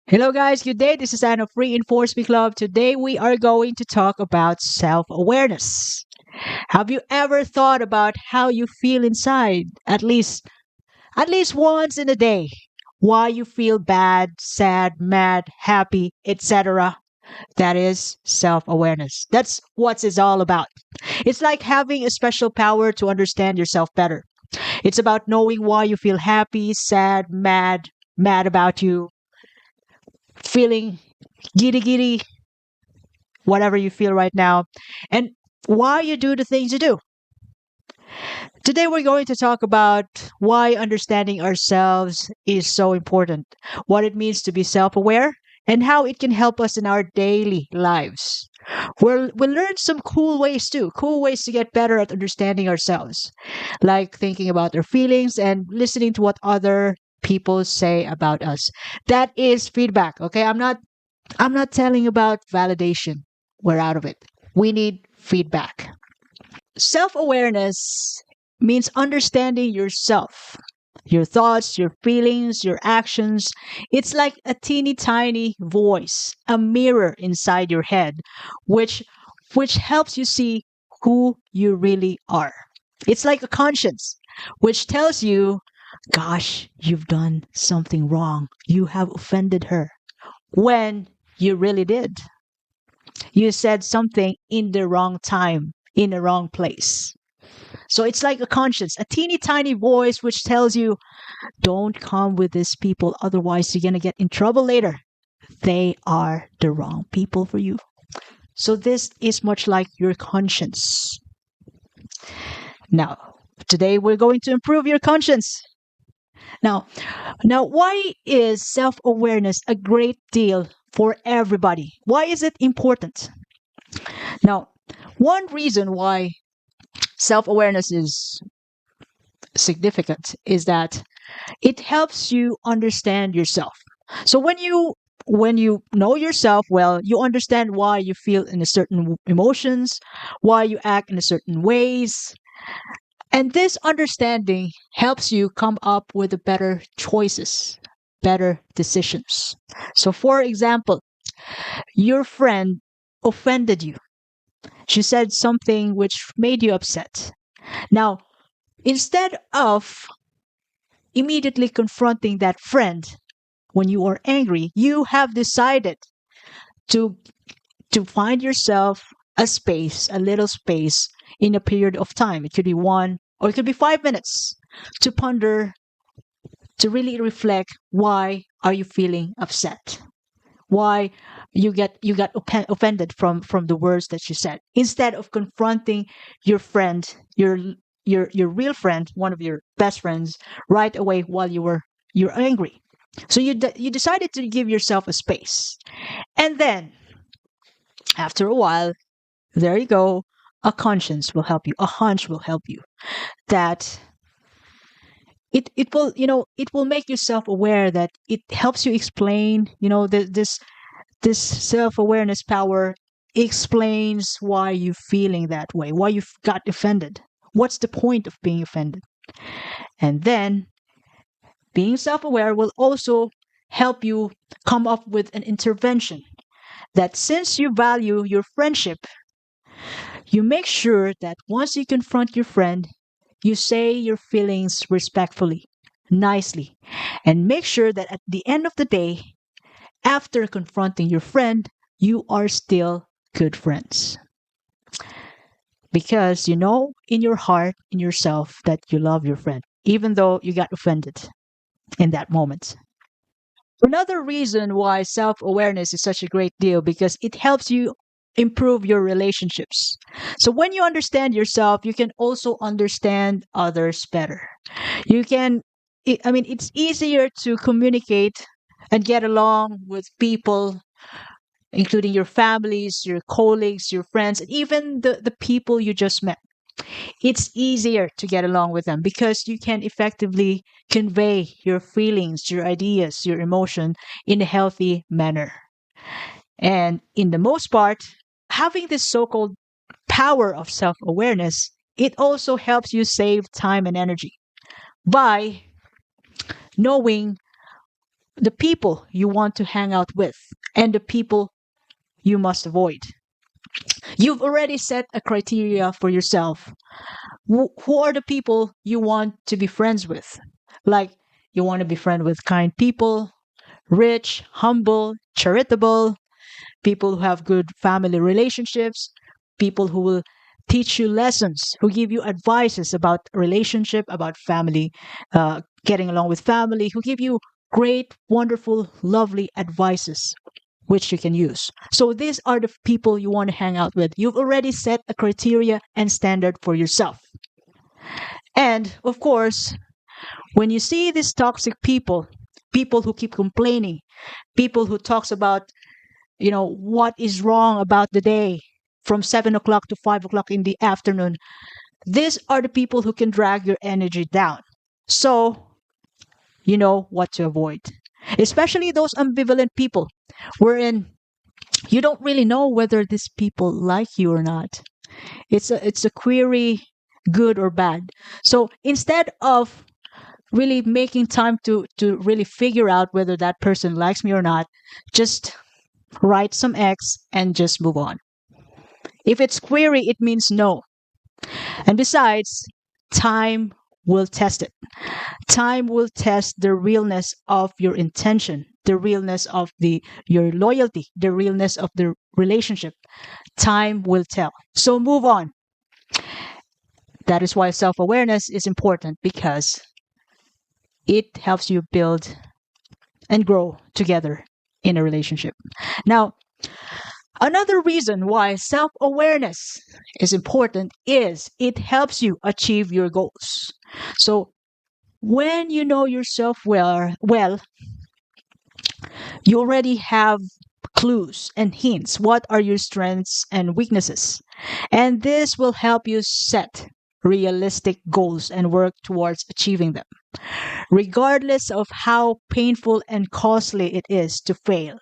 Hello, guys. Good day. This is Anna of Reinforcement Club. Today, we are going to talk about self awareness. Have you ever thought about how you feel inside, at least once in a day? Why you feel bad, sad, mad, happy, etc. That is self awareness. That's what it's all about. It's like having a special power to understand yourself better. It's about knowing why you feel happy, sad, mad about you, feeling giddy giddy, whatever you feel right now, and why you do the things you do. Today, we're going to talk about why understanding ourselves is so important, what it means to be self aware, and how it can help us in our daily lives. We'll learn some cool ways to get better at understanding ourselves, like thinking about our feelings and listening to what other people say about us. That is feedback, okay? I'm not telling about validation. We're out of it. We need feedback. Self awareness means understanding yourself, your thoughts, your feelings, your actions. It's like a teeny tiny voice, a mirror inside your head, which which helps you see who you really are. It's like a conscience, which tells you, gosh, you've done something wrong. You have offended her. When you really did. You said something in the wrong time, in the wrong place. So it's like a conscience, a teeny tiny voice which tells you, don't come with these people, otherwise you're going to get in trouble later. They are the wrong people for you. So this is much like your conscience. Now, today we're going to improve your conscience. Now, why is self-awareness a great deal for everybody? Why is it important? Now, one reason why self awareness is significant is that it helps you understand yourself. So when you know yourself well, you understand why you feel in a certain emotions, why you act in a certain ways, and this understanding helps you come up with the better choices, better decisions. So for example, your friend offended you. She said something which made you upset. Now, instead of immediately confronting that friend when you are angry, you have decided to find yourself a little space in a period of time. It could be 1 or it could be 5 minutes to ponder, to really reflect why are you feeling upset? Why you got offended from the words that you said, instead of confronting your friend, your real friend, one of your best friends, right away while you're angry. So you decided to give yourself a space, and then after a while, there you go, a conscience will help you, a hunch will help you, that it will, it will make you self aware, that it helps you explain, this self awareness power explains why you're feeling that way, why you got offended. What's the point of being offended? And then being self aware will also help you come up with an intervention, that since you value your friendship, you make sure that once you confront your friend, you say your feelings respectfully, nicely, and make sure that at the end of the day, after confronting your friend, you are still good friends. Because you know in your heart, in yourself, that you love your friend, even though you got offended in that moment. Another reason why self awareness is such a great deal, because it helps you improve your relationships. So when you understand yourself, you can also understand others better. You can, it's easier to communicate and get along with people, including your families, your colleagues, your friends, and even the people you just met. It's easier to get along with them because you can effectively convey your feelings, your ideas, your emotion in a healthy manner. And in the most part, having this so called power of self awareness, it also helps you save time and energy by knowing the people you want to hang out with and the people you must avoid. You've already set a criteria for yourself. Who are the people you want to be friends with? Like, you want to be friend with kind people, rich, humble, charitable, people who have good family relationships, people who will teach you lessons, who give you advices about relationship, about family, getting along with family, who give you great, wonderful, lovely advices which you can use. So these are the people you want to hang out with. You've already set a criteria and standard for yourself. And of course, when you see these toxic people, people who keep complaining, people who talks about, what is wrong about the day from 7 o'clock to 5 o'clock in the afternoon, these are the people who can drag your energy down. So you know what to avoid, especially those ambivalent people, wherein you don't really know whether these people like you or not. It's a query, good or bad. So instead of really making time to really figure out whether that person likes me or not, just write some X and just move on. If it's query, it means no. And besides, time will test it. Time will test the realness of your intention, the realness of your loyalty, the realness of the relationship. Time will tell. So move on. That is why self-awareness is important, because it helps you build and grow together in a relationship. Now, another reason why self awareness is important is it helps you achieve your goals. So, when you know yourself well, you already have clues and hints. What are your strengths and weaknesses? And this will help you set realistic goals and work towards achieving them, regardless of how painful and costly it is to fail.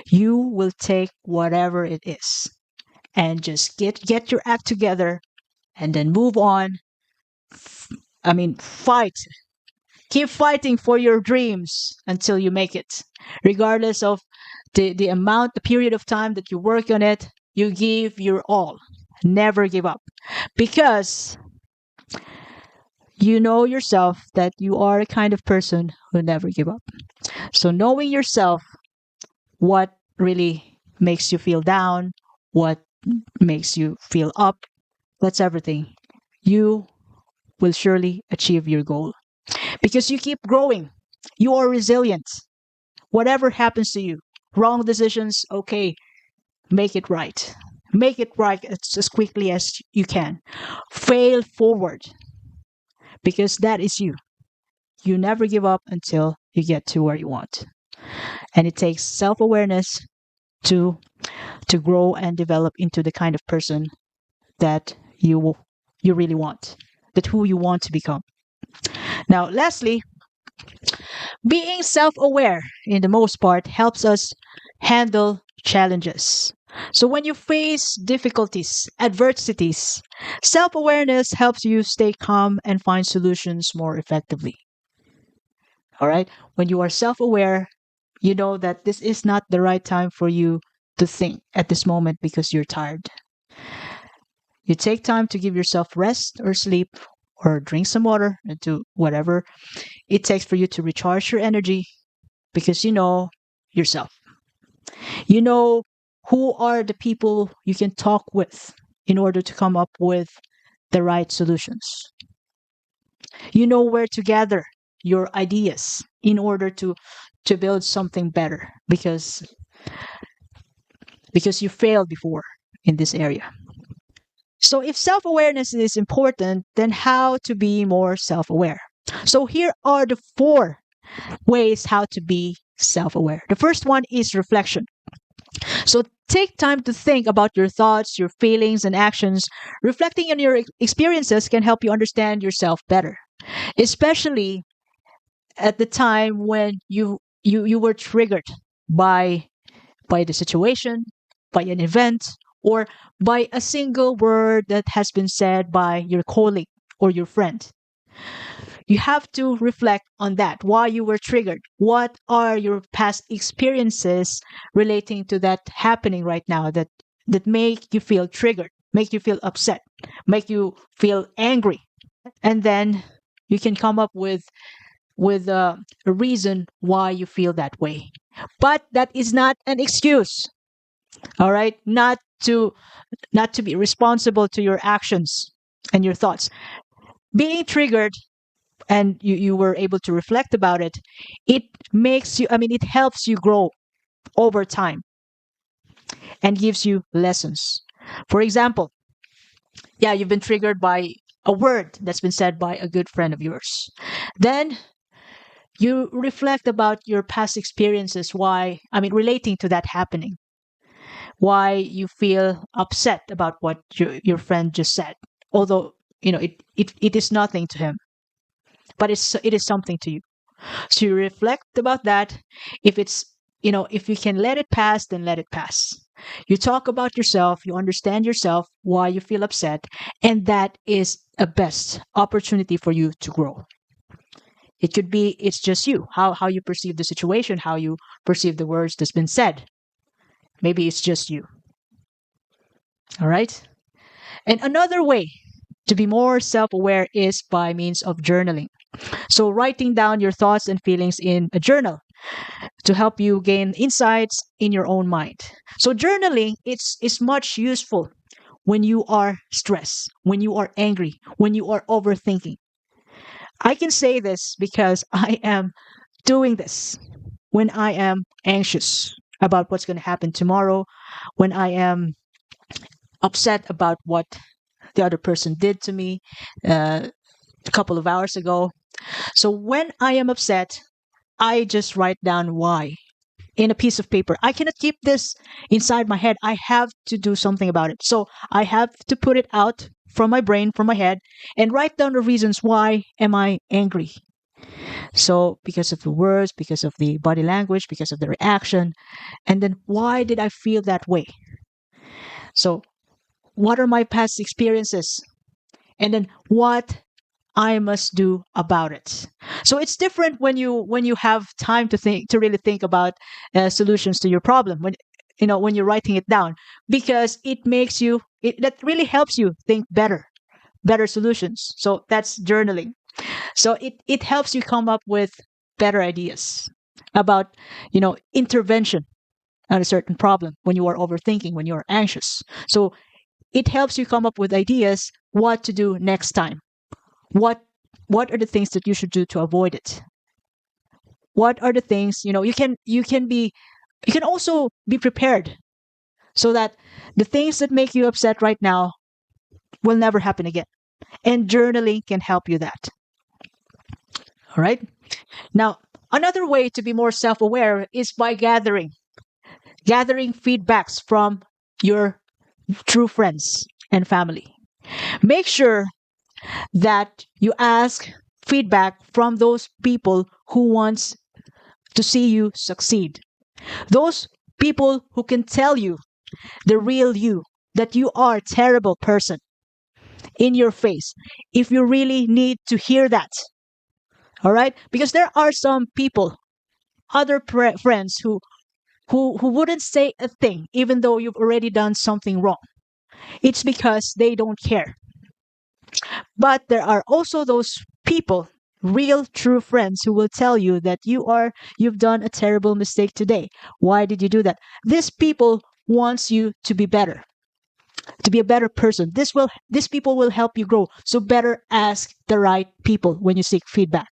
You will take whatever it is and just get your act together and then move on. Fight. Keep fighting for your dreams until you make it. Regardless of the amount, the period of time that you work on it, you give your all. Never give up. Because you know yourself that you are a kind of person who never give up. So knowing yourself, what really makes you feel down, what makes you feel up, that's everything. You will surely achieve your goal because you keep growing. You are resilient. Whatever happens to you, wrong decisions, okay, make it right. Make it right as quickly as you can. Fail forward because that is you. You never give up until you get to where you want. And it takes self-awareness to grow and develop into the kind of person that you really want, that who you want to become. Now, lastly, being self-aware in the most part helps us handle challenges. So when you face difficulties, adversities, self-awareness helps you stay calm and find solutions more effectively. All right? When you are self-aware, you know that this is not the right time for you to think at this moment because you're tired. You take time to give yourself rest or sleep or drink some water and do whatever it takes for you to recharge your energy because you know yourself. You know who are the people you can talk with in order to come up with the right solutions. You know where to gather your ideas in order to build something better because you failed before in this area. So if self-awareness is important, then how to be more self-aware? So here are the 4 ways how to be self-aware. The first one is reflection. So take time to think about your thoughts, your feelings, and actions. Reflecting on your experiences can help you understand yourself better, especially at the time when you were triggered by the situation, by an event, or by a single word that has been said by your colleague or your friend. You have to reflect on that, why you were triggered. What are your past experiences relating to that happening right now that make you feel triggered, make you feel upset, make you feel angry? And then you can come up with a reason why you feel that way. But that is not an excuse, all right? Not to be responsible to your actions and your thoughts. Being triggered and you were able to reflect about it, it makes you, I mean, it helps you grow over time and gives you lessons. For example, yeah, you've been triggered by a word that's been said by a good friend of yours. Then you reflect about your past experiences, why, I mean, relating to that happening, why you feel upset about what your friend just said. Although, it is nothing to him, but it is something to you. So you reflect about that. If it's, if you can let it pass, then let it pass. You talk about yourself, you understand yourself, why you feel upset, and that is a best opportunity for you to grow. It could be it's just you, how you perceive the situation, how you perceive the words that's been said. Maybe it's just you. All right? And another way to be more self-aware is by means of journaling. So writing down your thoughts and feelings in a journal to help you gain insights in your own mind. So journaling is much useful when you are stressed, when you are angry, when you are overthinking. I can say this because I am doing this when I am anxious about what's going to happen tomorrow, when I am upset about what the other person did to me a couple of hours ago. So when I am upset, I just write down why in a piece of paper. I cannot keep this inside my head. I have to do something about it. So I have to put it out from my brain, from my head, and write down the reasons why am I angry. So because of the words, because of the body language, because of the reaction, and then why did I feel that way? So what are my past experiences? And then what I must do about it. So it's different when you have time to really think about solutions to your problem when you're writing it down, because that really helps you think better solutions. So that's journaling. So it helps you come up with better ideas about intervention on a certain problem when you are overthinking, when you are anxious. So it helps you come up with ideas what to do next time. What are the things that you should do to avoid it? What are the things you can also be prepared so that the things that make you upset right now will never happen again. And journaling can help you that. All right? Now, another way to be more self-aware is by gathering feedbacks from your true friends and family. Make sure that you ask feedback from those people who wants to see you succeed. Those people who can tell you the real you, that you are a terrible person in your face, if you really need to hear that. All right? Because there are some people, other friends who wouldn't say a thing even though you've already done something wrong. It's because they don't care. But there are also those people, real true friends, who will tell you that you've done a terrible mistake today. Why did you do that? These people wants you to be better, to be a better person. These people will help you grow. So better ask the right people when you seek feedback.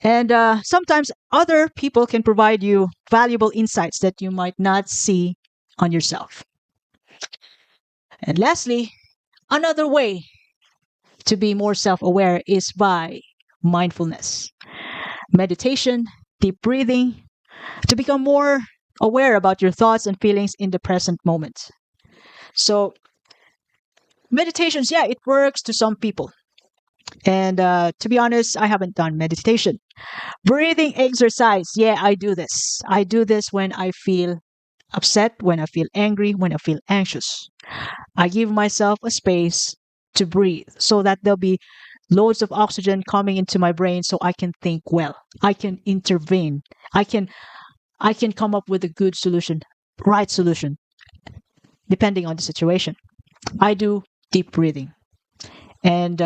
And sometimes other people can provide you valuable insights that you might not see on yourself. And lastly, another way to be more self aware is by mindfulness, meditation, deep breathing, to become more aware about your thoughts and feelings in the present moment. So, meditations, yeah, it works to some people. And to be honest, I haven't done meditation. Breathing exercise, yeah, I do this. I do this when I feel upset, when I feel angry, when I feel anxious. I give myself a space to breathe so that loads of oxygen coming into my brain so I can think well. I can intervene. I can I can come up with a good solution, right solution, depending on the situation. I do deep breathing, and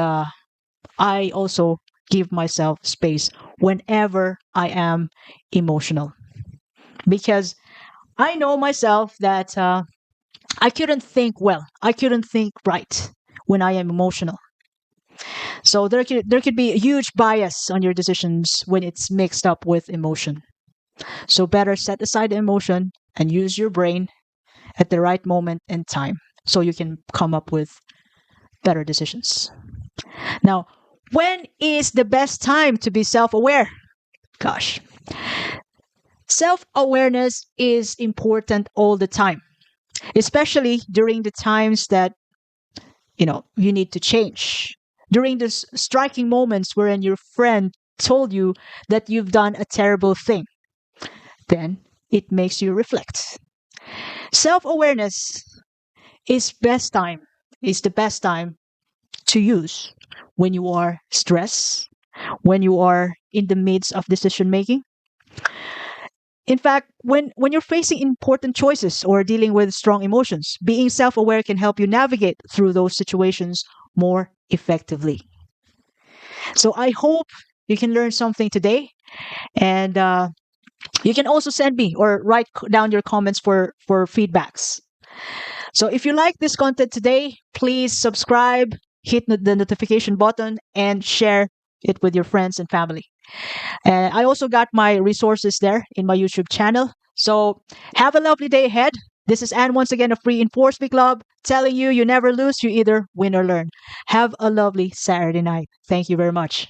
I also give myself space whenever I am emotional, because I know myself that I couldn't think well. I couldn't think right when I am emotional. So there could be a huge bias on your decisions when it's mixed up with emotion. So better set aside the emotion and use your brain at the right moment and time so you can come up with better decisions. Now, when is the best time to be self-aware? Gosh, self-awareness is important all the time, especially during the times that you need to change. During the striking moments wherein your friend told you that you've done a terrible thing, then it makes you reflect. Self-awareness is best time is the best time to use when you are stressed, when you are in the midst of decision making. In fact, when you're facing important choices or dealing with strong emotions, being self-aware can help you navigate through those situations more effectively. So I hope you can learn something today, and you can also send me or write down your comments for feedbacks. So if you like this content today, please subscribe, hit the notification button, and share it with your friends and family. And I also got my resources there in my YouTube channel. So have a lovely day ahead. This is Anne once again of Free Enforcement Club, telling you you never lose, you either win or learn. Have a lovely Saturday night. Thank you very much.